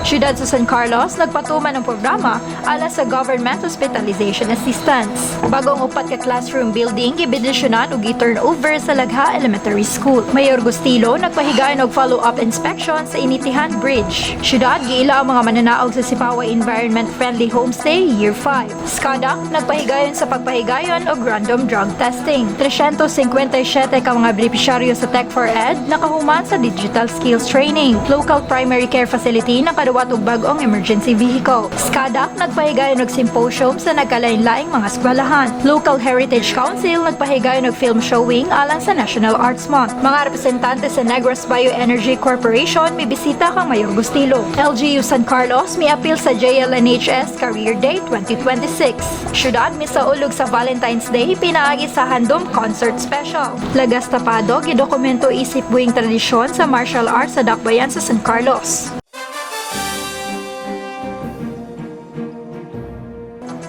Siyudad sa San Carlos, nagpatuman ng programa ala sa Government Hospitalization Assistance. Bagong upat ka classroom building gibidisyonan ug i-turnover sa Lagha Elementary School. Mayor Gustilo nagpahigayon og follow-up inspection sa Initihan Bridge. Siyudad giila ang mga mananaog sa Sipawa Environment Friendly Homestay Year 5. SCADA nagpahigayon sa pagpahigayon og random drug testing. 357 ka mga benepisyaryo sa Tech4Ed nakahuman sa digital skills training. Local primary care facility nakaduwat og bag-ong emergency vehicle. SCADA nagpahigayon og symposium sa nagkalain-laing mga eskwelahan. Local Heritage Council nagpahigayon og film showing alang sa National Arts Month. Mga representante sa Negros Bioenergy Corporation mibisita kang Mayor Gustilo. LGU San Carlos miapil sa JLNHS Career Day 2026. Siyudad misaulog sa Valentine's Day pinaagi sa Handom Concert Special. Lagas Tapado gidokumento isip buwing tradisyon sa martial arts sa Dakbayan sa San Carlos.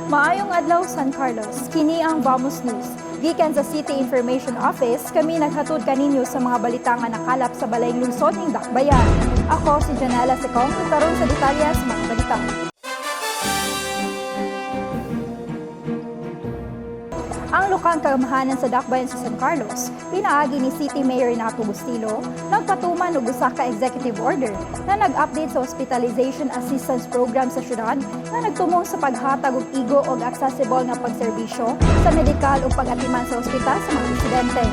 Maayong adlaw San Carlos, kini ang Vamos News. Gikan sa City Information Office, kami naghatod kaninyo sa mga balita nga nakalap sa balayng lungsod ning Dakbayan. Ako si Janela Secong, nagkaroon sa detalye sa mga balita. Ang lokal kagamahanan sa Dakbayan sa San Carlos, pinaagi ni City Mayor Renato Gustilo, nagpatuman og usa ka executive order na nag-update sa hospitalization assistance program sa syudad na nagtumong sa paghatag og igo og accessible nga pagserbisyo sa medikal ug pag-atiman sa ospital sa mga residente.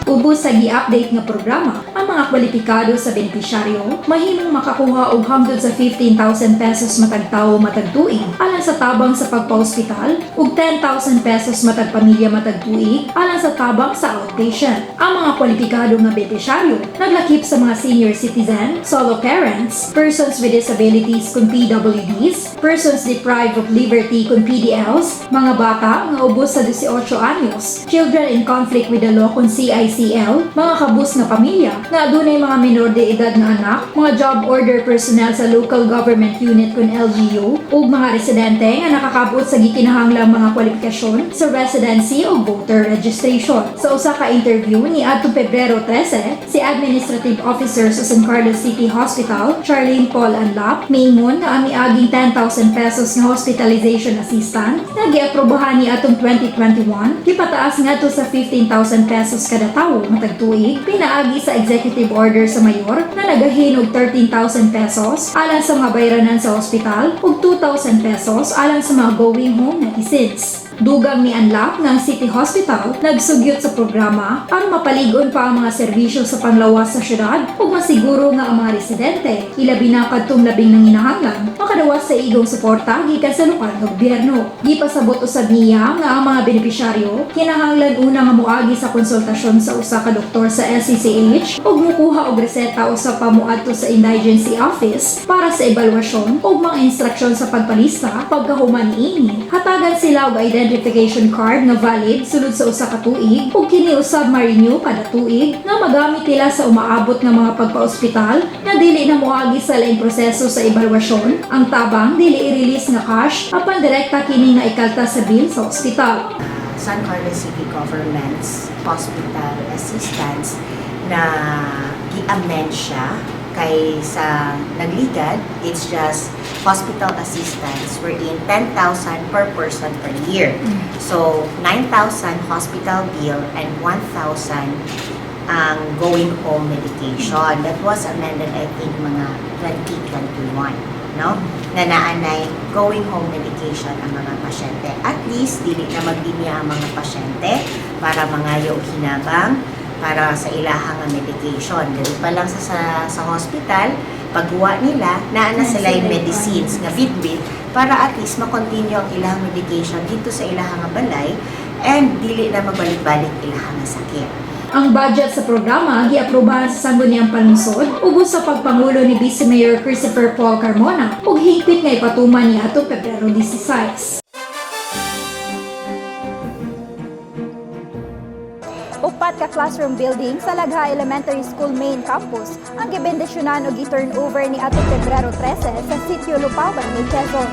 Ubos sa gi-update nga programa, ang mga kwalipikado sa benepisyaryo mahimong makakuha og hangtod sa 15,000 pesos matag tawo matag tuig alang sa tabang sa pagpa-ospital ug 10,000 pesos matag pamilya matag tuig alang sa tabang sa outpatient. Ang mga kwalipikado nga benepisyaryo naglakip sa mga senior citizen, solo parents, persons with disabilities kung PWDs, persons deprived of liberty kung PDLs, mga bata nga ubos sa 18 anyos, children in conflict with the law kung CICL, mga kabus na pamilya na adunay mga minor de edad na anak, mga job order personnel sa local government unit kung LGU, ug mga residente nga nakakabot sa gikinahanglang mga kwalifikasyon sa residency o voter registration. Sa usa ka interview ni adtong Pebrero 13, si Administrative Officer sa San Carlos City Hospital, Charlene Paul Anlap, miingon na ang miaging 10,000 pesos nga hospitalization assistance na giaprobahan ni atong 2021, gipataas ngadto sa 15,000 pesos kada tawo matag tuig, pinaagi sa executive order sa mayor na nagahin og 13,000 pesos alang sa mga bayranan sa ospital ug 2,000 pesos alang sa mga going home netizens. Dugang ni Anlap ng City Hospital nagsugyot sa programa para mapaligon pa ang mga serbisyo sa panglawas sa syudad ug masiguro nga ang mga residente ilabi na kadtong labing nanginahanglan makadawas sa igong suporta gikan sa lokal nga gobyerno. Gipasabot usab niya nga ang mga benepisyaryo kinahanglan una nga moagi sa konsultasyon sa usa ka doktor sa SCCH ug mokuha og reseta usa pa moadto sa indigency office para sa ebaluasyon ug mga instruksyon sa pagpalista pagkahuman niini. Hatagan sila og identification card nga valid sulod sa usa ka tuig ug kini usab ma-renew kada tuig nga magamit nila sa umaabot nga mga pagpa-ospital na dili na moagi sa laing proseso sa ebaluasyon. Ang tabang dili i-release nga cash apan direkta kini nga ikalta sa bill sa ospital. San Carlos City Government's Hospital Assistance na gi-amend siya kay sa nagligad, it's just hospital assistance wherein 10,000 per person per year. So 9,000 hospital bill and 1,000 ang going home medication. That was amended I think mga 2021, no? Na naanay going home medication ang mga pasyente. At least dili na magdinya ang mga pasyente para mangayo og hinabang para sa ilahang medication. Dili pa lang sa hospital, pagguwa nila, naana sila yung medicines nga bit-bit para at least makontinue ang ilahang medication dito sa ilahang balay and dili na mabalik-balik ilahang sakit. Ang budget sa programa giaprobahan sa Sangguniang Panlungsod ubos sa pagpangulo ni Vice Mayor Christopher Paul Carmona ug higpit nga ipatuman niya atong Pebrero 16. Upat ka classroom building sa Lagha Elementary School main campus ang gibendisyonan og i-turnover ni atong Pebrero 13 sa Sitio Lupawan, Quezon.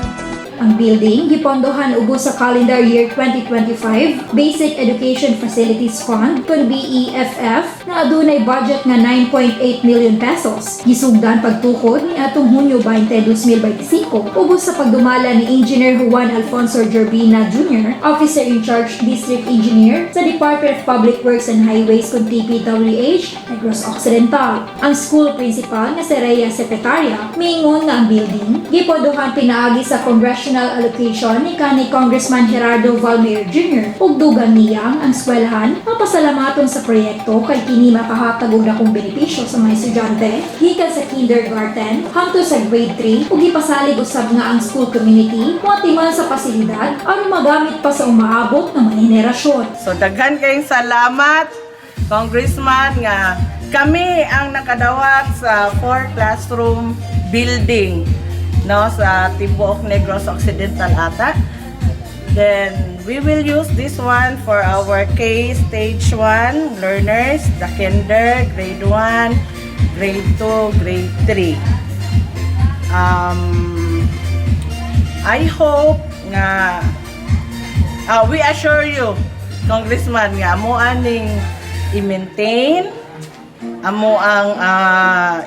Ang building gipondohan ubos sa calendar year 2025 Basic Education Facilities Fund kun BEFF na adunay budget nga 9.8 million pesos. Gisugdan pagtukod ni atong Hunyo 20, 2025 ubos sa pagdumala ni Engineer Juan Alfonso Jorbina Jr., Officer in Charge District Engineer sa Department of Public Works and Highways kun DPWH, Negros Occidental. Ang school principal nga si Rhea Secretaria miingon nga ang building gipondohan pinaagi sa congressional allocation ni kanhi Congressman Gerardo Valmer Jr. ug dugang niyang ang eskwelahan mapasalamaton sa proyekto kay kini makahatag og dakong benepisyo sa mga estudyante gikan sa kindergarten hangtod sa grade 3 ug gipasalig usab nga ang school community moatiman sa pasilidad aron magamit pa sa umaabot nga mga henerasyon. So daghan kayong salamat, Congressman, nga kami ang nakadawat sa 4 classroom building, no, sa Tibuok Negros Occidental ata. Then we will use this one for our K stage 1 learners, the kinder, grade 1, grade 2, grade 3. I hope nga we assure you, Congressman, nga amo aning i-maintain, amo ang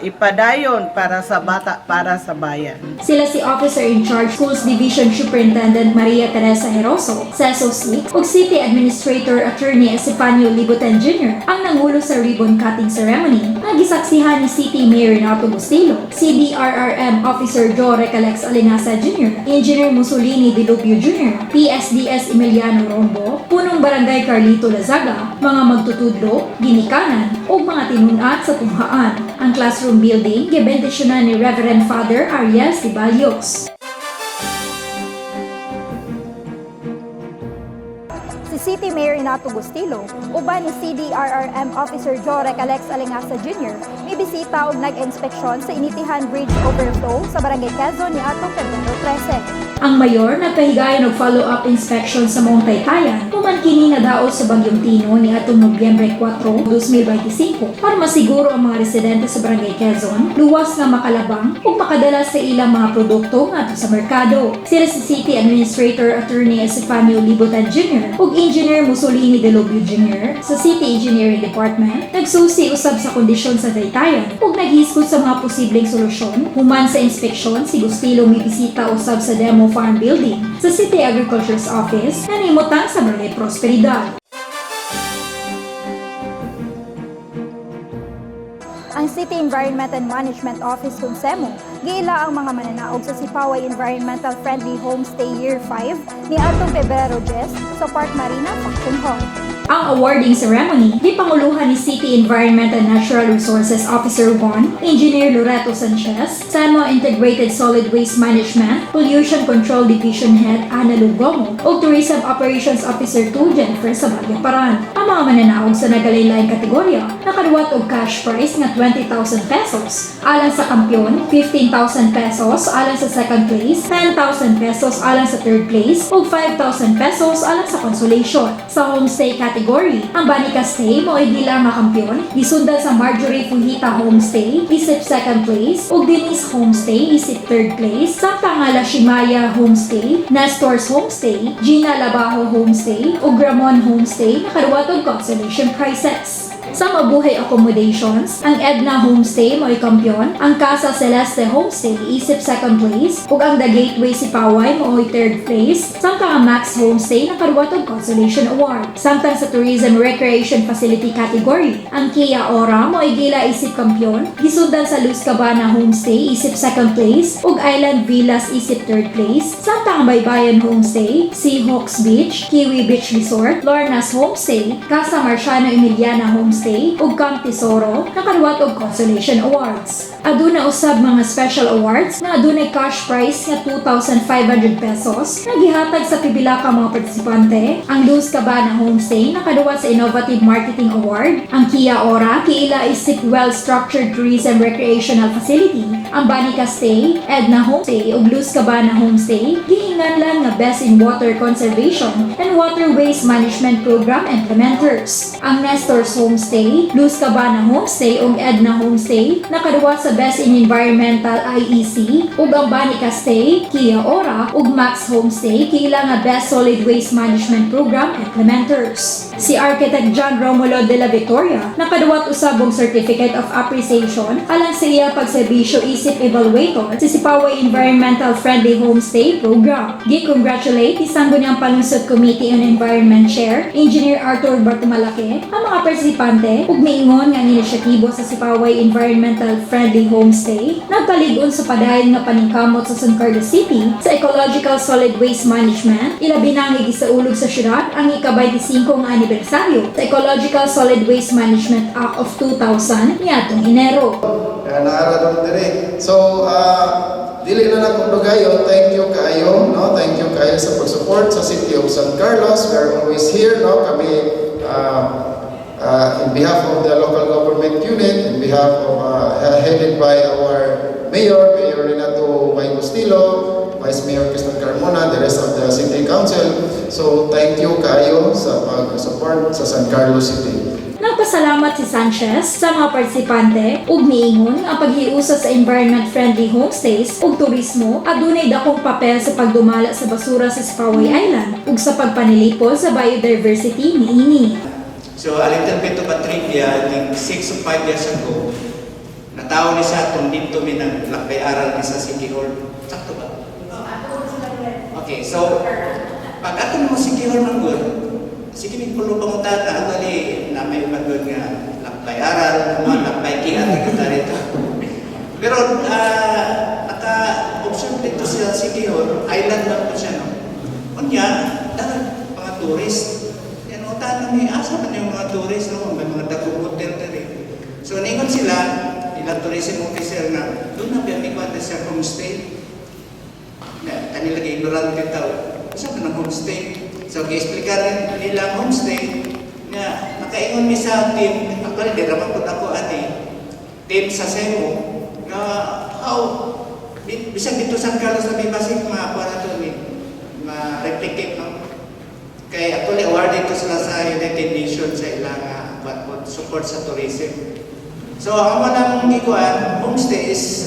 ipadayon para sa bata, para sa bayan. Sila si Officer in Charge Schools Division Superintendent Maria Teresa Heroso, Seso Sik, ug City Administrator Attorney Estefanio Libutan Jr. ang nangulo sa ribbon cutting ceremony na gisaksihan ni City Mayor Renato Bustillo, CDRRM Officer Joe Recalex Alinasa Jr., Engineer Mussolini Dilubio Jr., PSDS Emiliano Rombo, Punong Barangay Carlito Lazaga, mga magtutudlo, ginikanan, ug mga tinunat sa tunghaan. Ang classroom building gibendisyonan ni Reverend Father Ariel Sibalios. Si City Mayor Renato Bustillo, uban ni CDRRM Officer Joe Recalex Alingasa Jr., may bisita ug nag-inspeksyon sa Initihan Bridge Overflow sa Barangay Quezon ni atong Pebrero 13. Ang mayor nagpahigayon og follow-up inspection sa Mount Taytayan human kini nadaot sa Bagyong Tino ni atong Nobyembre 4, 2025 para masiguro ang mga residente sa Barangay Quezon luwas nga makalabang ug makadala sa ilang mga produkto ngadto sa merkado. Sila si City Administrator Attorney Estefanio Libutan Jr. ug Engineer Mussolini Delobio Jr. sa City Engineering Department nagsusi usab sa kondisyon sa Taytayan ug naghisgot sa mga posibleng solusyon. Human sa inspeksyon, si Bustillo may bisita usab sa demo farm building sa City Agriculture's Office na nimutang sa Barangay Prosperidad. Ang City Environment and Management Office kung SEMO, giila ang mga mananaog sa Sipaway Environmental Friendly Homestay Year 5 ni atong Pebrero 10 sa Park Marina Function Hall. Ang awarding ceremony gipanguluhan ni City Environment and Natural Resources Officer 1, Engineer Loreto Sanchez, SEMO Integrated Solid Waste Management, Pollution Control Division Head Ana Lugomo, ug Tourism Operations Officer 2, Jennifer Sabaglia Paran. Ang mga mananaog sa nagalain-laing kategorya nakaduwat og cash prize nga 20,000 pesos, alang sa kampiyon 15,000 pesos, alang sa second place 10,000 pesos, alang sa third place ug 5,000 pesos alang sa consolation. Sa homestay category, ang Banica Stay mo'y gila nga kampiyon, gisundan sa Marjorie Fujita Homestay, isip second place, ug Denise Homestay, isip third place, samtang nga La Shimaya Homestay, Nestor's Homestay, Gina Labajo Homestay, ug Ramon Homestay nakaduwat og consolation prizes. Sa Mabuhay Accommodations, ang Edna Homestay mo'y kampiyon, ang Casa Celeste Homestay isip second place, ug ang The Gateway Sipaway mo'y third place, samtang ang Max Homestay nakaduwat og Consolation Award. Samtang sa Tourism Recreation Facility category, ang Kia Ora mo'y gila isip kampiyon, gisundan sa Luz Cabana Homestay isip second place, ug Island Villas isip third place, samtang ang Baybayin Homestay, Seahawks Beach, Kiwi Beach Resort, Lorna's Homestay, Casa Marciano Emiliana Homestay, ug Camp Tesoro nakaduwat og Consolation Awards. Aduna usab mga special awards na adunay cash prize nga 2,500 pesos na gihatag sa pipila ka mga partisipante. Ang Luz Cabana Homestay nakaduwat sa Innovative Marketing Award. Ang Kia Ora kiila isip Well-Structured Tourism Recreational Facility. Ang Banica Stay, Edna Homestay ug Luz Cabana Homestay giinganlan nga Best in Water Conservation and Water Waste Management Program Implementers. Ang Nestor's Homestay Homestay, Luz Cabana Homestay ug Edna Homestay, nakaduwa sa Best in Environmental IEC, ug ang Banica Stay, Kia Ora ug Max Homestay kiila nga Best Solid Waste Management Program Implementers. Si Architect John Romulo de la Victoria nakaduwat usab og Certificate of Appreciation alang sa iya pagserbisyo isip evaluator sa Sipaway Environmental Friendly Homestay Program. Gi-congratulate isang gunyang Palunsod Committee on Environment Chair, Engineer Arthur Bartumalake, ang mga partisipante ug miingon nga ang inisyatibo sa Sipaway Environmental Friendly Homestay nagpalig-on sa padayon nga paningkamot sa San Carlos City sa Ecological Solid Waste Management, ilabi na ang gisaulog sa syudad ang ika-25 nga anibersaryo sa Ecological Solid Waste Management Act of 2000 niadtong Enero. Naara dire. So, dili na akong dugayon. Thank you kayo, no? Thank you kayo sa pag-support sa City of San Carlos. We are always here, no? Kami in behalf of the local government unit, in behalf of headed by our Mayor Renato Maingostilo, Vice Mayor Cristian Carmona, the rest of the City Council. So, thank you kayo sa pag-support sa San Carlos City. Nagpasalamat si Sanchez sa mga partisipante ug miingon ang paghiusa sa environment-friendly homestays ug turismo adunay dakong papel sa pagdumala sa basura sa Sipaway Island ug sa pagpanilipol sa biodiversity niini. So a little bit of a trivia, I think 6 or 5 years ago, nataw ni sa atong dito mi naglakbay-aral ni sa City Hall. Sakto ba? Okay, so pag atong mo City Hall man good, sige may pulo pangutan na actually na may magod nga lakbay-aral, mga lakbay-kihan kita rito. Pero naka-observe dito sa City Hall, island lang po siya, no? Kunya, dahil mga tourist, yan, utan may asa man yung mga tourist, no? May mga dagong hotel dali. So, ningon sila, ilang tourism officer na, doon na biyamikwanta siya homestay. Kanila ignorante tao, saan ka ng homestay? So, i-explicar nila ang homestay na nakaingon mi sa team, actually, di naman po ako team sa Cebu, na how, bisang dito San Carlos na may basig makakuha na ito, ma-replicate, no? Kaya actually, awarded ito sila sa United Nations sa ilang support sa tourism. So, ang walang ikuan, homestay is,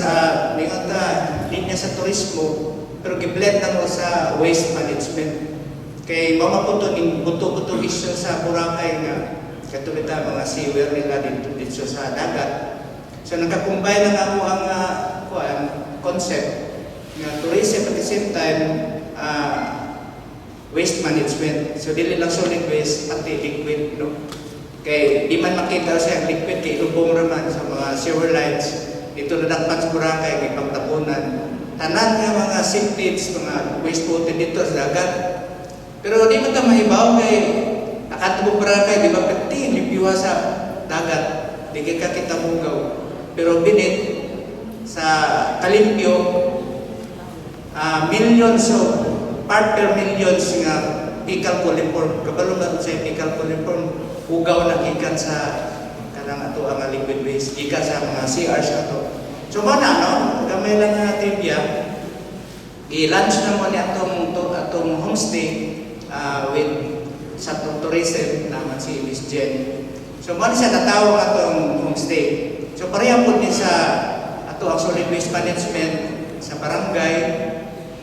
mingon ta, linya sa turismo, pero giblend na mo sa waste management. Kay mamaputo ning buto-buto isyo sa Boracay nga katulad mga sewer nila dito sa dagat. So nakakumbay na ako ang concept nga tourism at the same time waste management. So dili lang solid waste pati liquid, no? Kay di man makita siya liquid kay lubong raman sa mga sewer lines dito na dapat sa Boracay kay pagtapunan. Tanan nga mga septage, mga wastewater dito sa dagat. Pero di man ta mahibaw kay nakatubog Boracay, di ba pati lipiwa sa dagat, di ka kita mugaw. Pero binit sa kalimpyo, millions of part per millions nga fecal coliform. Kabalo na sa fecal coliform, ugaw na ikan sa kanang ato ang liquid waste, ikan sa mga CRs ato. So mo na, no? Gamay lang na trivia, i-launch na mo ni atong homestay with sa tourism naman si Miss Jen. So mo siya natawag atong homestay. So pareha po ni sa ato ang solid waste management sa barangay,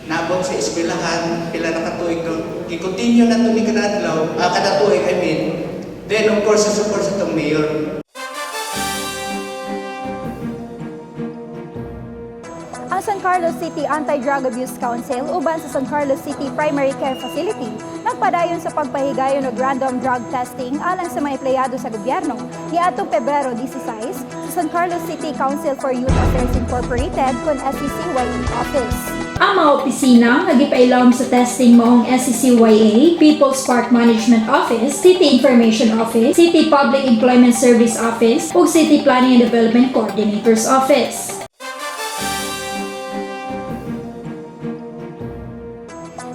naabot sa eskwelahan, pila na katuig doon. I-continue na ito ni kadadlaw, kada tuig I mean. Then of course sa support sa itong mayor. Ang San Carlos City Anti-Drug Abuse Council uban sa San Carlos City Primary Care Facility nagpadayon sa pagpahigayon og random drug testing alang sa mga empleyado sa gobyerno niadtong Pebrero 16 sa San Carlos City Council for Youth Affairs Incorporated kon SCCYE office. Ang mga opisina nga gipailawom sa testing maong SCCYA, People's Park Management Office, City Information Office, City Public Employment Service Office ug City Planning and Development Coordinator's Office.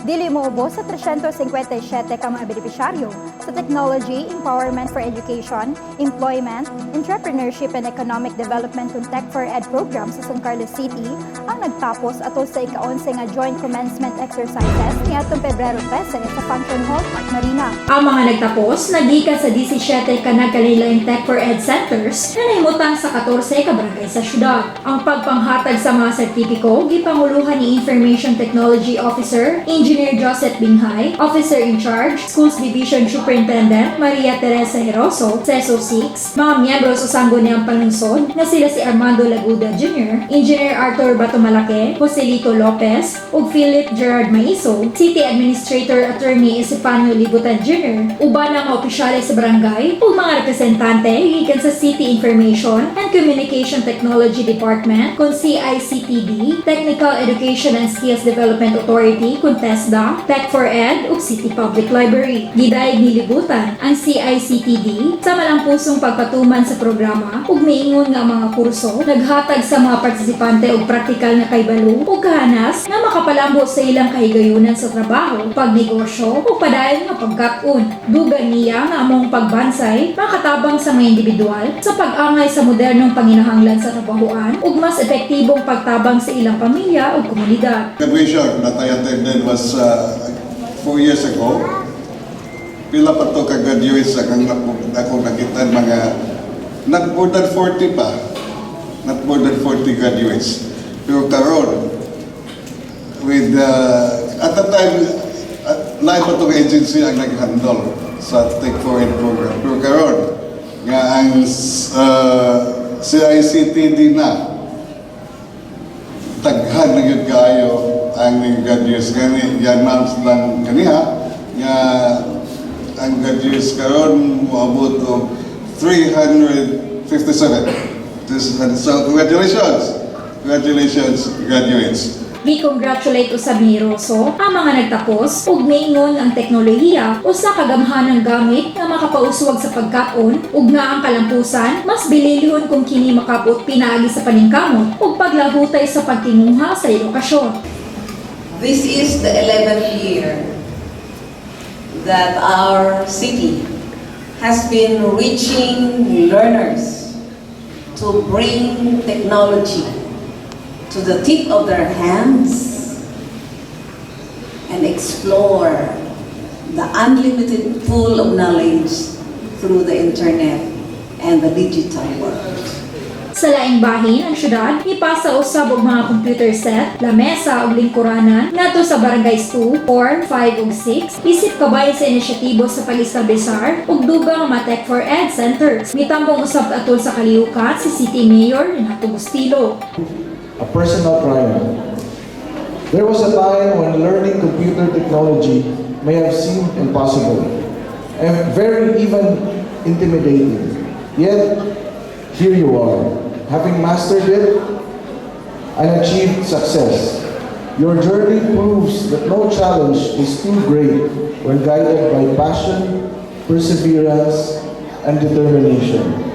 Dili mo Umabot sa 357 ka mga benepisyaryo sa Technology, Empowerment for Education, Employment, Entrepreneurship and Economic Development kung Tech for Ed program sa San Carlos City ang nagtapos atol sa ika-11 nga joint commencement exercises niadtong Pebrero 13 sa Function Hall, Park Marina. Ang mga nagtapos, nagikan sa 17 ka nagkalilaing Tech for Ed centers na nahimutang sa 14 ka barangay sa syudad. Ang pagpanghatag sa mga sertipiko, gipanguluhan ni Information Technology Officer, Engineer Joseph Binghay, Officer in Charge, Schools Division Superintendent Maria Teresa Heroso, CESO 6, mga miyembro sa sangguniang panlungsod na sila si Armando Laguda Jr., Engineer Arthur Batomalake, Joselito Lopez, ug Philip Gerard Maiso, City Administrator Attorney Estefanio Libutan Jr., uban ang mga opisyales sa barangay ug mga representante gikan sa City Information and Communication Technology Department kung CICTD, Technical Education and Skills Development Authority kung TESDA, Tech for Ed ug City Public Library. Gidayeg ni Libutan ang CICTD sa malampusong pagpatuman sa programa ug miingon nga mga kurso naghatag sa mga partisipante og praktikal nga kaybalo ug kahanas nga makapalambo sa ilang kahigayunan sa trabaho, pagnegosyo ug padayon nga pagkat-on. Dugan niya nga among pagbansay makatabang sa mga individual sa pag-angay sa modernong panginahanglan sa trabahoan ug mas epektibong pagtabang sa ilang pamilya ug komunidad. Graduation that I attended was 4 years ago. Pila pa to ka-graduates akong nakita mga not more than 40 pa. Not more than 40 graduates. Pero karon with at the time live pa tong agency ang nag-handle sa Tech for Ed program. Pero karon nga ang CICTD na taghan na yun kayo ang graduates kani yan-announce lang kaniha nga ang graduates karon moabot og 357. So congratulations graduates. Gi-congratulate usab ni Rosso ang mga nagtapos ug miingon ang teknolohiya usa ka gamhanang gamit nga makapauswag sa pagkat-on ug nga ang kalampusan mas bililihon kung kini makabot pinaagi sa paningkamot ug paglahutay sa pagtinguha sa edukasyon. This is the 11th year that our city has been reaching learners to bring technology to the tip of their hands and explore the unlimited pool of knowledge through the internet and the digital world. Sa laing bahin, ang syudad ipasa usab og mga computer set, lamesa ug lingkuranan ngadto sa barangays 2, 4, 5 ug 6 isip kabayan sa inisyatibo sa pag-establishar og dugang mga Tech for Ed centers. Mitambong usab atol sa kalihukan si City Mayor Renato Bustillo. A personal triumph. There was a time when learning computer technology may have seemed impossible and very even intimidating. Yet, here you are, having mastered it and achieved success. Your journey proves that no challenge is too great when guided by passion, perseverance, and determination.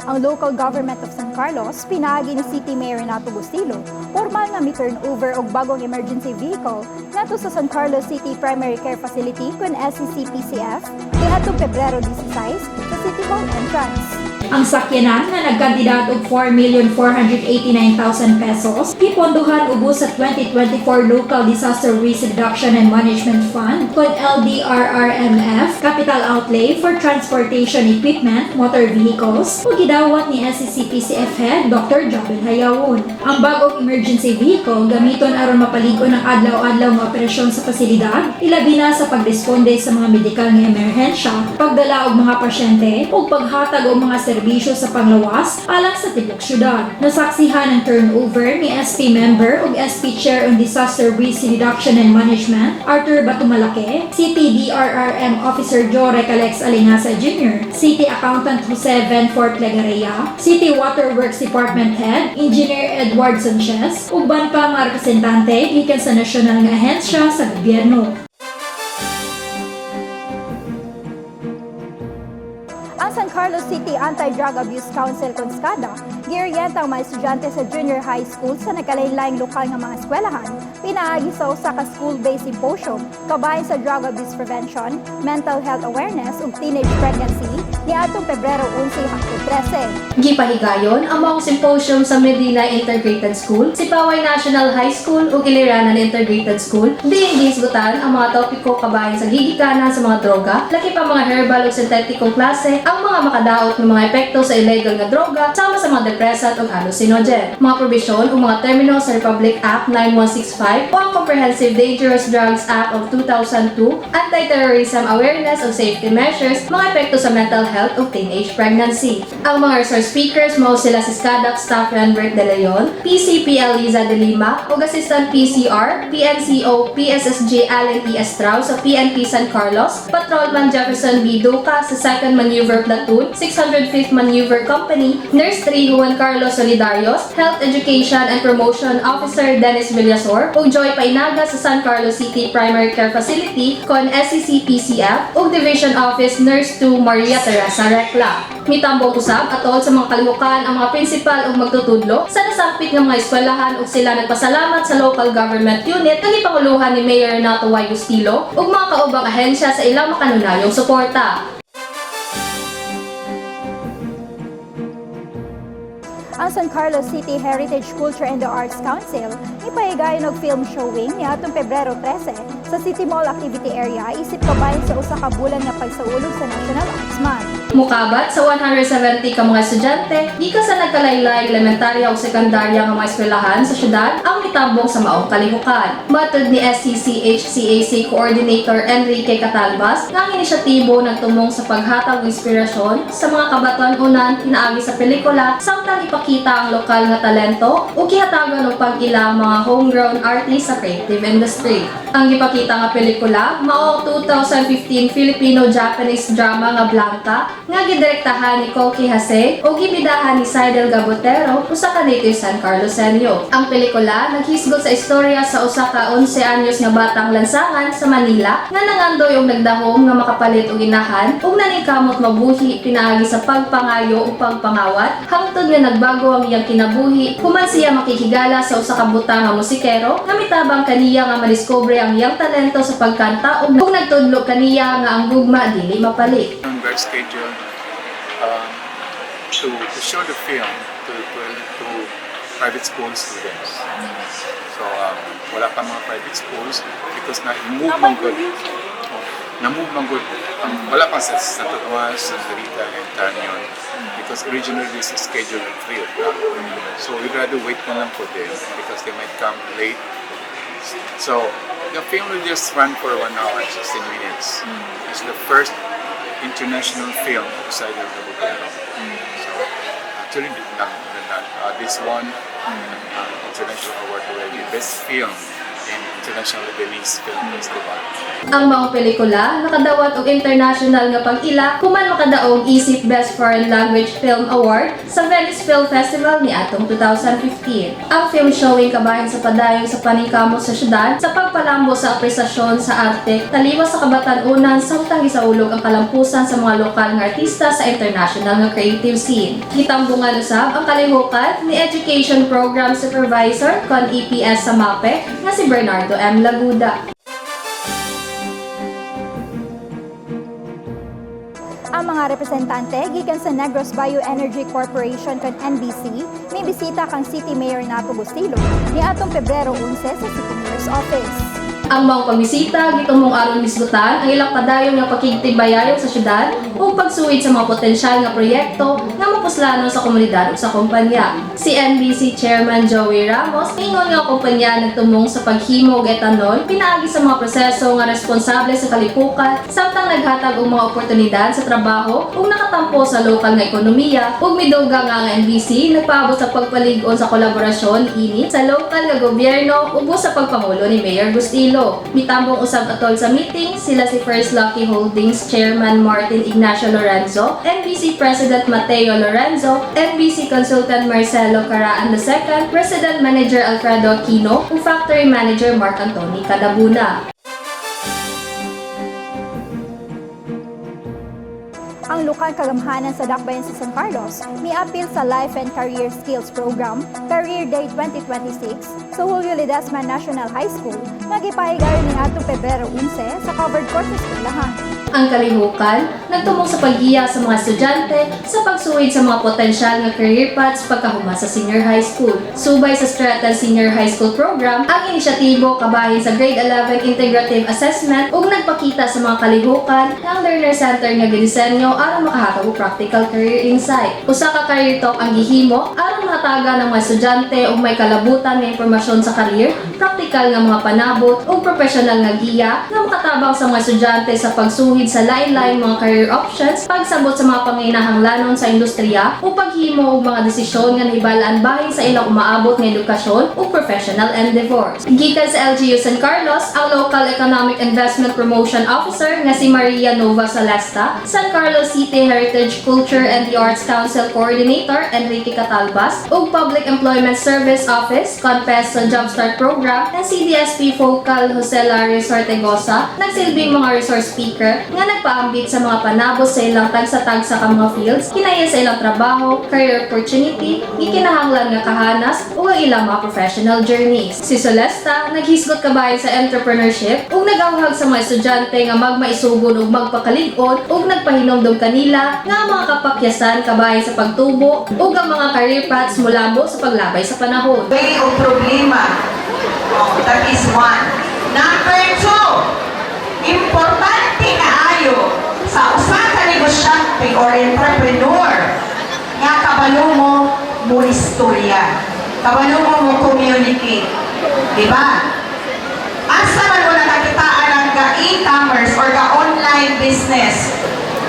Ang local government of San Carlos, pinaagi ni City Mayor Renato Bustillo, formal nga mi-turnover og bagong emergency vehicle nato sa San Carlos City Primary Care Facility kun SCCPCF niadtong Pebrero 16 sa City Hall entrance. Ang sakyanan nga nagkandidat og 4,489,000 pesos gipondohan ubos sa 2024 Local Disaster Risk Reduction and Management Fund kung LDRRMF Capital Outlay for Transportation Equipment Motor Vehicles ug gidawat ni SCCPCF Head Dr. Jabel Hayawon. Ang bagong emergency vehicle gamiton aron mapalig-on ang adlaw-adlaw nga operasyon sa pasilidad ilabi na sa pagresponde sa mga medikal nga emerhensya, pagdala og mga pasyente ug paghatag og mga serbisyo sa panglawas alang sa tibok syudad. Nasaksihan ang turnover ni SP member ug SP Chair on Disaster Risk Reduction and Management Arthur Batumalake, City DRRM Officer Jore Calex Alingasa Jr., City Accountant Jose Venfort Legareya, City Waterworks Department Head Engineer Edward Sanchez ug ban pa mga representante gikan sa nasyonal nga ahensya sa gobyerno. Ang San Carlos City Anti-Drug Abuse Council Conscada Giorienta ang mga estudyante sa junior high school sa nagkalain-laing lokal nga mga eskwelahan, pinaagi sa usa ka school-based symposium kabahin sa drug abuse prevention, mental health awareness ug teenage pregnancy niadtong Pebrero 11 hangtod 13. Gipahigayon ang mga symposium sa Medina Integrated School, Sipaway National High School ug Iliranan Integrated School. Diin gisgutan ang mga topiko kabahin sa gigikanan sa mga droga, laki pa mga herbal ug sintetikong klase, ang mga makadaot ng mga epekto sa illegal nga droga sama sa mga depressant ug hallucinogen, mga probisyon ug mga termino sa Republic Act 9165 o ang Comprehensive Dangerous Drugs Act of 2002, Anti-Terrorism Awareness ug Safety Measures, mga epekto sa mental health ug teenage pregnancy. Ang mga resource speakers mao sila si SCADAC Staff Renbert De Leon, PCPL Liza De Lima ug Assistant PCR, PNCO, PSSG Allen E. Estrao sa PNP San Carlos, Patrolman Jefferson B. Duca sa 2nd Maneuver Platoon, 605th Maneuver Company, Nurse 3 Juan Carlos Solidarios, Health Education and Promotion Officer Dennis Villasor ug Joy Painaga sa San Carlos City Primary Care Facility kon SCC PCF ug Division Office Nurse 2 Maria Teresa Recla. Mitambong usab atol sa mga kalihukan ang mga prinsipal ug magtutudlo sa nasangpit nga mga eskwelahan ug sila nagpasalamat sa local government unit nga gipanguluhan ni Mayor Renato Y. Bustillo ug mga kaubang ahensya sa ilang makanunayong suporta. Ang San Carlos City Heritage Culture and the Arts Council ipahigayon og film showing niadtong Pebrero 13 sa City Mall Activity Area isip kabahin sa usa ka bulan nga pagsaulog sa National Arts Month. Mukabat sa 170 ka mga estudyante, gikan sa nagkalaylay elementarya o sekundarya nga mga eskwelahan sa syudad ang mitambong sa maong kalihukan. Matod ni SCCHCAC Coordinator Enrique Catalbas nga ang inisyatibo nagtumong sa paghatag ng inspirasyon sa mga kabatuan-unan pinaagi sa pelikula samtang ipakita ang lokal nga talento o gihatagan og pag-ila mga homegrown artists sa creative industry. Ang gipakita nga pelikula mao 2015 Filipino-Japanese drama nga Blanca nga gidirektahan ni Koki Hase o gibidahan ni Seidel Gabotero usa ka native San Carlosenyo. Ang pelikula naghisgot sa istorya sa usa ka 11 anyos nga batang lansangan sa Manila nga nangandoy og nagdahom nga makapalit og inahan ug naningkamot mabuhi pinaagi sa pagpangayo ug pagpangawat hangtod nga nagbago ang iyang kinabuhi human siya makikigala sa usa ka butang nga musikero nga mitabang kaniya nga madiskubre ang iyang talento sa pagkanta ug nagtudlo kaniya nga ang gugma dili mapalit. We're scheduled to show the film to private school students. So wala pa mga private schools because na-move man good. Na-move man good. Wala pa sa Santo Tomas, Santa Rita, and Tarnion because originally this is scheduled at 3 o'clock. So we'd rather wait na lang for them because they might come late. So the film will just run for 1 hour and 16 minutes. It's the first international film of Seidel Gabotero. So actually, this one international award already, best film in International Venice Film Festival. Ang mga pelikula nakadawat og international nga pag-ila human makadaog isip Best Foreign Language Film Award sa Venice Film Festival ni atong 2015. Ang film showing kabahin sa padayon sa paningkamot sa syudad sa pagpalambo sa apresasyon sa arte taliwas sa kabatan-unan samtang gisaulog ang kalampusan sa mga lokal nga artista sa international nga creative scene. Gitambungan usab ang kalihukan ni Education Program Supervisor kon EPS sa MAPE nga si Bernardo M. Laguda. Ang mga representante gikan sa Negros Bioenergy Corporation kan NBC may bisita kang City Mayor Renato Bustillo niadtong Pebrero 11 sa City Mayor's Office. Ang mga pagbisita gitumong aron misgutan ang ilang padayon nga pakigtibayayon sa syudad ug pagsuwid sa mga potensyal nga proyekto nga mapuslanon sa komunidad ug sa kumpanya. Si NBC Chairman Joey Ramos ingon nga ang kumpanya nagtumong sa paghimo og etanol pinaagi sa mga proseso nga responsable sa kalipukan samtang naghatag og mga oportunidad sa trabaho ug nakatampo sa lokal nga ekonomiya ug miduga nga ang NBC nagpaabot sa pagpalig-on sa kolaborasyon ini sa lokal nga gobyerno ug sa pagpangulo ni Mayor Bustillo. Mitambong usab atol sa meeting sila si First Lucky Holdings Chairman Martin Ignacio Lorenzo, NBC President Mateo Lorenzo, NBC Consultant Marcelo Caraan II, President Manager Alfredo Aquino, ug Factory Manager Mark Anthony Cadabuna. Ang Lukang Kagamhanan sa Dakbayan sa San Carlos miapil sa Life and Career Skills Program Career Day 2026 sa Julio Ledesma National High School nga gipahigayon ni atong Pebrero 11 sa covered courses eskwelahan. Ang kalihukan, nagtumong sa paghiya sa mga estudyante sa pagsuwid sa mga potensyal nga career paths pagkahuma sa senior high school. Subay sa Stratton Senior High School Program, ang inisyatibo kabahin sa Grade 11 Integrative Assessment ug nagpakita sa mga kalihukan ng Learner Center nga ginisenyo aron makahatag og practical career insight. Usa ka career talk ang gihimo aron mahatagan ng mga estudyante og may kalabutan nga impormasyon sa career, practical nga mga panabot ug professional nga giya nga makatabang sa mga estudyante sa pagsuwid sa lain-lain mga career options, pagsabot sa mga panginahanglanon sa industriya o paghimo og mga desisyon nga nahibalaan bahin sa ilang umaabot nga edukasyon o professional endeavors. Gikan sa LGU San Carlos, ang Local Economic Investment Promotion Officer nga si Maria Nova Salesta, San Carlos City Heritage Culture and the Arts Council Coordinator Enrique Catalbas, ug Public Employment Service Office CONPES sa Jumpstart Program ng CDSP Focal Jose Lares Ortegosa, nagsilbing mga resource speaker nga nagpaambit sa mga panabos sa ilang tagsa-tagsa ka mga fields, kinaya sa ilang trabaho, career opportunity, gikinahanglan nga kahanas o ang ilang mga professional journeys. Si Celesta, naghisgot kabayan sa entrepreneurship ug nagawhag sa mga estudyante nga magmaisugon ug magpakalig-on ug nagpahinomdom kanila nga ang mga kapakyasan kabayan sa pagtubo ug ang mga career paths mulabo sa paglabay sa panahon. Way of problema. Oh, that is one. Number two, importante kaayo sa usa ka negosyante or entrepreneur nga kabalo mo istorya, kabalo mo communicate, di ba? Asa man mo nakakitaan ang e-commerce or online business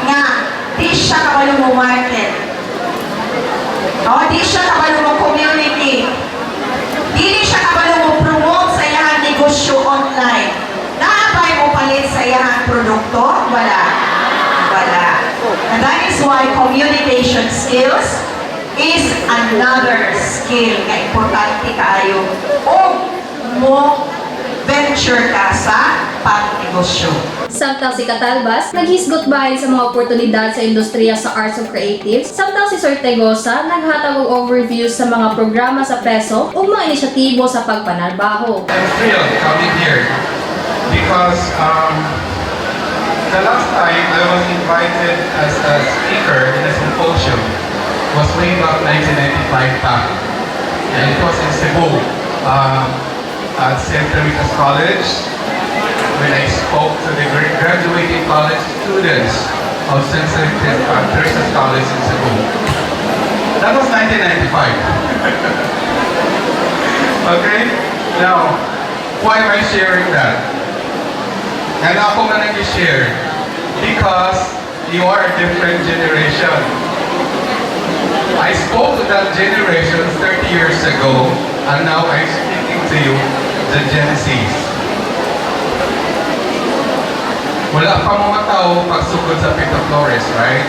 nga di siya kabalo mo market, no? Di siya kabalo mo communicate, di siya kabalo mo promote sa iyang negosyo online. Naabay mo palit sa iyang produkto? Wala. Wala. And that is why communication skills is another skill na importante kaayo o mo venture ka sa pagnegosyo. Samtang si Catalbas, naghisgot bahay sa mga oportunidad sa industriya sa arts of creatives. Samtang si Sir Tegosa, naghatag og overview sa mga programa sa PESO o mga inisyatibo sa pagpanarbaho. I'm thrilled coming here because the last time I was invited as a speaker in a symposium was way back 1995 back, and it was in Cebu at St. Teresa's College when I spoke to the graduating college students of St. Teresa's College in Cebu. That was 1995. Okay? Now, why am I sharing that? And ako man nag-share because you are a different generation. I spoke to that generation 30 years ago, and now I'm speaking to you, the Gen Zs. Wala pa mga tao pagsugod sa Pito Flores, right?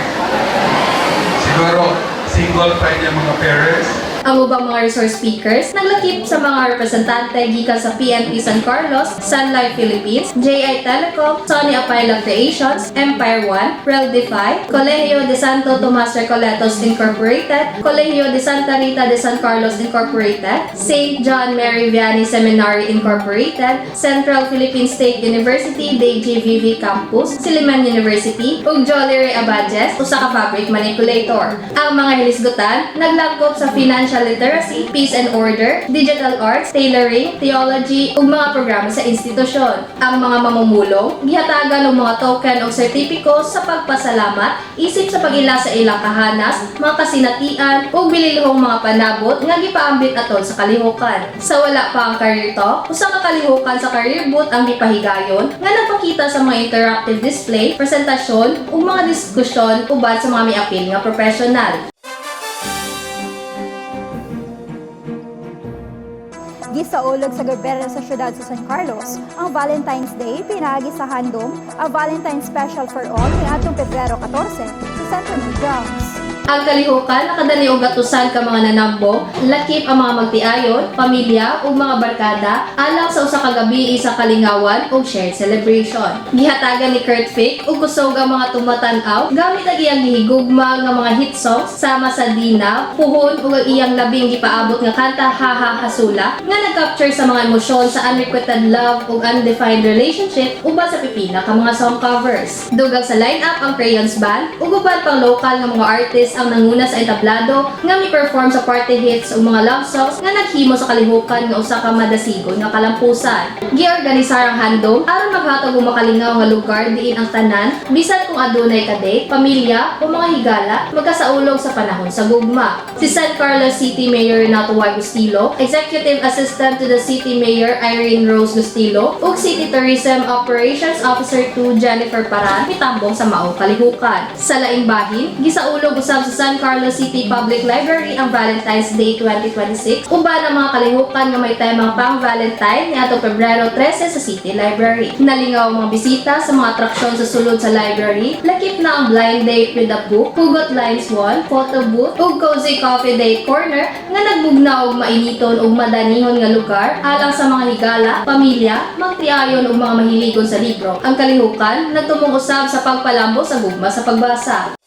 Siguro, single pa niya mga parents. Ang ubang mga resource speakers naglakip sa mga representante gikan sa PNP San Carlos, Sun Life Philippines, JI Telecom, Sony Apayla Creations, Empire One, Reldefy, Colegio de Santo Tomas Recoletos Incorporated, Colegio de Santa Rita de San Carlos Incorporated, St. John Mary Vianney Seminary Incorporated, Central Philippine State University, DGVV Campus, Silliman University, ug Jolly Ray Abadjes, usa ka fabric manipulator. Ang mga hilisgutan naglangkop sa financial literacy, peace and order, digital arts, tailoring, theology, ug mga programa sa institusyon. Ang mga mamumulong gihatagan og mga token o sertipiko sa pagpasalamat isip sa pag-ila sa ilang kahanas, mga kasinatian ug bililhong mga panabot nga gipaambit atol sa kalihukan. Sa wala pa ang career talk, usa ka kalihukan sa career booth ang gipahigayon nga nagpakita sa mga interactive display, presentasyon ug mga diskusyon ubad sa mga miapil nga professional. Gisaulog sa gobyerno sa syudad sa San Carlos, ang Valentine's Day pinagi sa handom ang Valentine's Special for All ni atong Pebrero 14 sa Central Grounds. Ang kalihukan nakadani og gatusan ka mga nanambo, lakip ang mga magtiayon, pamilya ug mga barkada alang sa usa ka gabi sa kalingawan ug shared celebration. Gihatagan ni Kurt Fick ug kusog ang mga tumatan-aw gamit ang iyang gihigugma nga mga hit songs sama sa Dina, Puhon ug ang iyang labing gipaabot nga kanta Haha Hasula nga nag-capture sa mga emosyon sa unrequited love ug undefined relationship uban sa pipila ka mga song covers. Dugang sa lineup ang Crayons Band ug uban pang local nga mga artist ang nanguna sa entablado nga mi-perform sa party hits ug mga love songs nga naghimo sa kalihukan nga usa ka madasigon nga kalampusan. Giorganisar ang handom aron maghatag og makalingaw nga lugar diin ang tanan bisan kung adunay ka date, pamilya o mga higala magkasaulog sa panahon sa gugma. Si San Carlos City Mayor Renato Y. Gustilo, Executive Assistant to the City Mayor Irene Rose Gustilo ug City Tourism Operations Officer 2 Jennifer Paran mitambong sa maong kalihukan. Sa laing bahin, gisaulog usab sa San Carlos City Public Library ang Valentine's Day 2026 uban ang mga kalihukan nga may temang pang Valentine niadtong Pebrero 13 sa City Library. Nalingaw ang mga bisita sa mga atraksyon sa sulod sa library, lakip na ang blind date with a book, hugot lines wall, photo booth ug cozy coffee date corner nga nagbugna og mainiton ug madanihon nga lugar alang sa mga higala, pamilya, magtiayon ug mga mahiligon sa libro. Ang kalihukan nagtumong usab sa pagpalambo sa gugma sa pagbasa.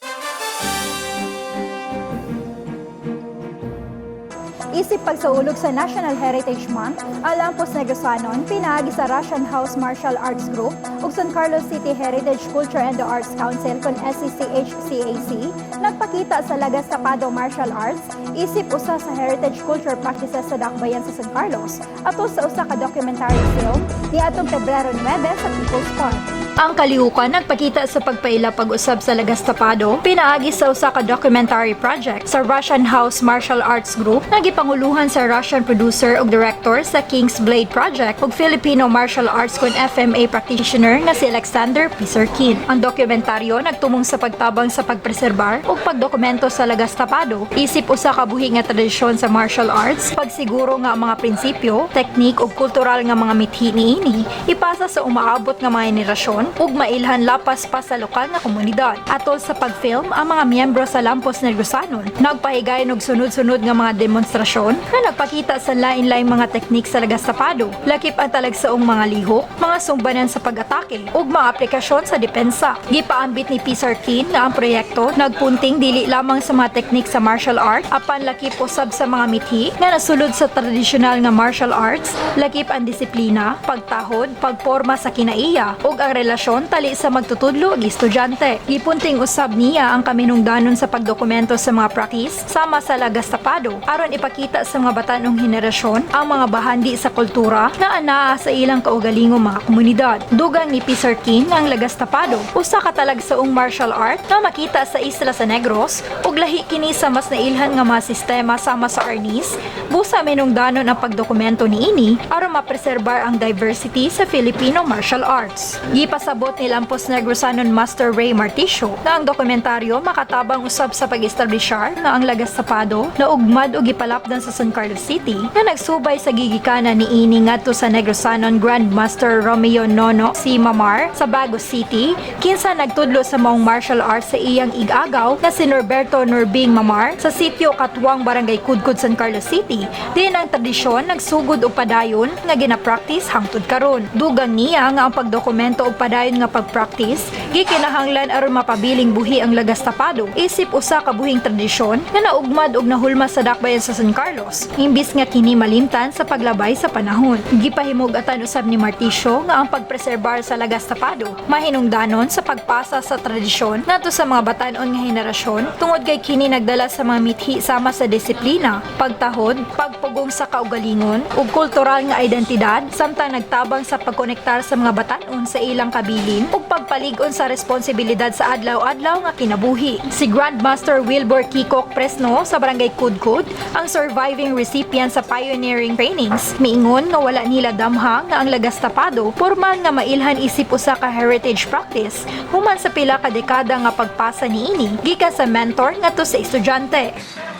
Isip pagsaulog sa National Heritage Month, ang Lampos Negresanon pinaagi sa Russian House Martial Arts Group ug San Carlos City Heritage Culture and the Arts Council kon SCCH-CAC nagpakita sa Lagas Tapado Martial Arts isip usa sa heritage culture practices sa dakbayan sa San Carlos ato sa usa ka documentary film niadtong Pebrero 9 sa People's Park. Ang kalihukan nagpakita sa pagpaila pag-usab sa Lagas Tapado, pinaagi sa usa ka documentary project sa Russian House Martial Arts Group na gipanguluhan sa Russian producer ug director sa King's Blade Project ug Filipino martial arts kon FMA practitioner nga si Alexander Piserkin. Ang dokumentaryo nagtumong sa pagtabang sa pagpreserbar ug pagdokumento sa Lagas Tapado, isip usa ka buhi nga tradisyon sa martial arts, pagsiguro nga ang mga prinsipyo, teknik ug kultural nga mga mithi niini ipasa sa umaabot nga mga henerasyon ug mailhan lapas pa sa lokal nga komunidad. Atol sa pagfilm, ang mga miyembro sa Lampos Negresanon nagpahigayon og sunod-sunod nga mga demonstrasyon na nagpakita sa lain-laing mga teknik sa Lagas Tapado, lakip ang talagsaong mga lihok, mga sumbanan sa pag-atake ug mga aplikasyon sa depensa. Gipaambit ni Piserkin nga ang proyekto nagpunting dili lamang sa mga teknik sa martial art apan lakip usab sa mga mithi nga nasulod sa tradisyonal nga martial arts, lakip ang disiplina, pagtahod, pagporma sa kinaiya ug ang relasyon tali sa magtutudlo ug estudyante. Gipunting usab niya ang kaminungdanon sa pagdokumento sa mga practice sama sa Lagas Tapado aron ipakita sa mga batanong henerasyon ang mga bahandi sa kultura nga anaa sa ilang kaugalingong mga komunidad. Dugang ni Piserkin nga ang Lagas Tapado usa ka talagsaong martial art na makita sa Isla sa Negros ug lahi kini sa mas nailhan nga mga sistema sama sa arnis, busa minungdanon ang pagdokumento niini aron mapreserbar ang diversity sa Filipino martial arts. Gipasabot ni Lampos Negresanon Master Ray Marticio na ang dokumentaryo makatabang usab sa pag-establishar na ang Lagas Tapado na ugmad og gipalapdan sa San Carlos City na nagsubay sa gigikanan niini ngadto sa Negresanon Grandmaster Romeo Nono si Mamar sa Bago City kinsa nagtudlo sa maong martial arts sa iyang igagaw na si Norberto Norbing Mamar sa sitio Katuwang Barangay Kudkud San Carlos City. Din ang tradisyon nagsugod og padayon nga gina-practice hangtod karon. Dugang niya nga ang pagdokumento og padayon nga pag-practice gikinahanglan aron mapabiling buhi ang Lagas Tapado isip usa ka buhing tradisyon nga naugmad og nahulma sa dakbayan sa San Carlos imbis nga kini malimtan sa paglabay sa panahon. Gipahimug-atan usab ni Marticio nga ang pagpreserbar sa Lagas Tapado mahinungdanon sa pagpasa sa tradisyon ngadto sa mga batan-on nga henerasyon tungod kay kini nagdala sa mga mithi sama sa disiplina, pagtahod, pagpugong sa kaugalingon ug kultural nga identidad samtang nagtabang sa pagkonektar sa mga batan-on sa ilang kabilin ug pagpalig-on sa responsibilidad sa adlaw-adlaw nga kinabuhi. Si Grandmaster Wilbur Kikok Presno sa Barangay Kudkud ang surviving recipient sa pioneering trainings. Miingon nga wala nila damha nga ang Lagas Tapado formal nga mailhan isip usa ka heritage practice human sa pila ka dekada nga pagpasa niini gikan sa mentor ngadto sa estudyante.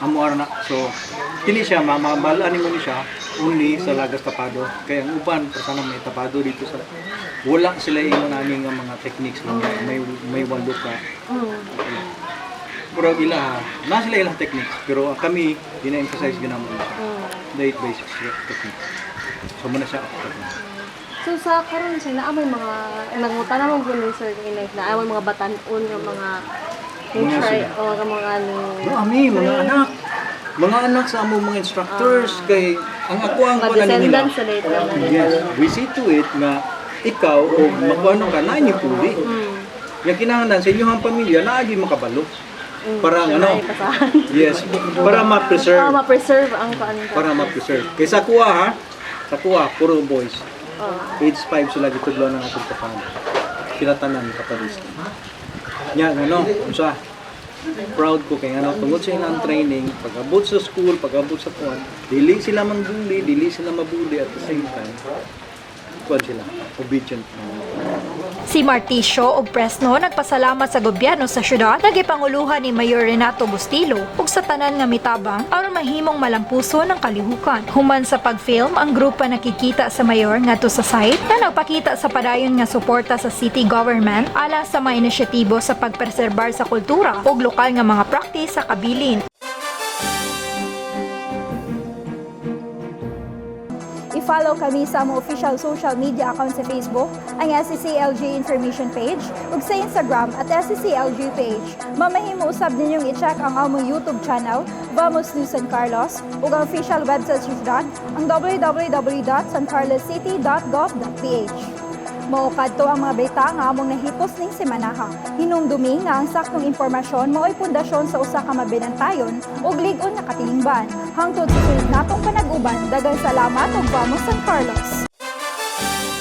Amuar na. So, dili siya mamabalaan mo ni siya only sa Lagas Tapado. Kaya ang uban sana may tapado dito sa wala sila ingon ani nga mga techniques lang may walo ka. murag ila, na sila ilang techniques, pero kami, dina-emphasize ginamon siya. Diet-based technique. So, muna siya ako. So sa karon sir, naamay mga nangutan naman po ni sir inay na ay mga batan-on nga mga try o mga ano. No, ami mga anak sa among mga instructors kay ang ako ang kuan nila. Sa later na. Yes, we see to it nga ikaw o makuano ka na inyo puli. Yung kinahanglan sa inyong pamilya na agi makabalo. Para ano? Yes, para ma-preserve. Ma-preserve ang kaano. Para ma-preserve. Kay sa kuha ha, sa kuha puro boys. Age 5 sila gitudlo ng atong kapano. Sila tanan kapalis. Nya ano, unsa? Proud ko kay ano tungod sa ilang training, pag-abot sa school, pag-abot sa kuan, dili sila mangbuli, dili sila mabuli at the same time. Kuan sila, obedient. Si Marticio ug Presno nagpasalamat sa gobyerno sa syudad nagipanguluhan ni Mayor Renato Bustilo ug sa tanan nga mitabang aron mahimong malampuso ng kalihukan. Human sa pag-film, ang grupo nakikita sa mayor ngadto sa site na nagpakita sa padayon nga suporta sa city government alang sa mga inisyatibo sa pagpreserbar sa kultura ug lokal nga mga praktis sa kabilin. I-follow kami sa among official social media account sa Facebook, ang SCCLG Information Page, ug sa Instagram at SCCLG Page. Mamahimo usab ninyong i-check ang among YouTube channel, Vamos News San Carlos, ug ang official website sa syudad, ang www.sancarloscity.gov.ph. Mao kadto ang mga beta nga among nahipos ning semanaha. Hinumdumi nga ang saktong impormasyon mao'y pundasyon sa usa ka mabinantayon ug lig-on nga katilingban. Hangtod sa sunod natong panag-uban, daghang salamat ug Vamos San Carlos.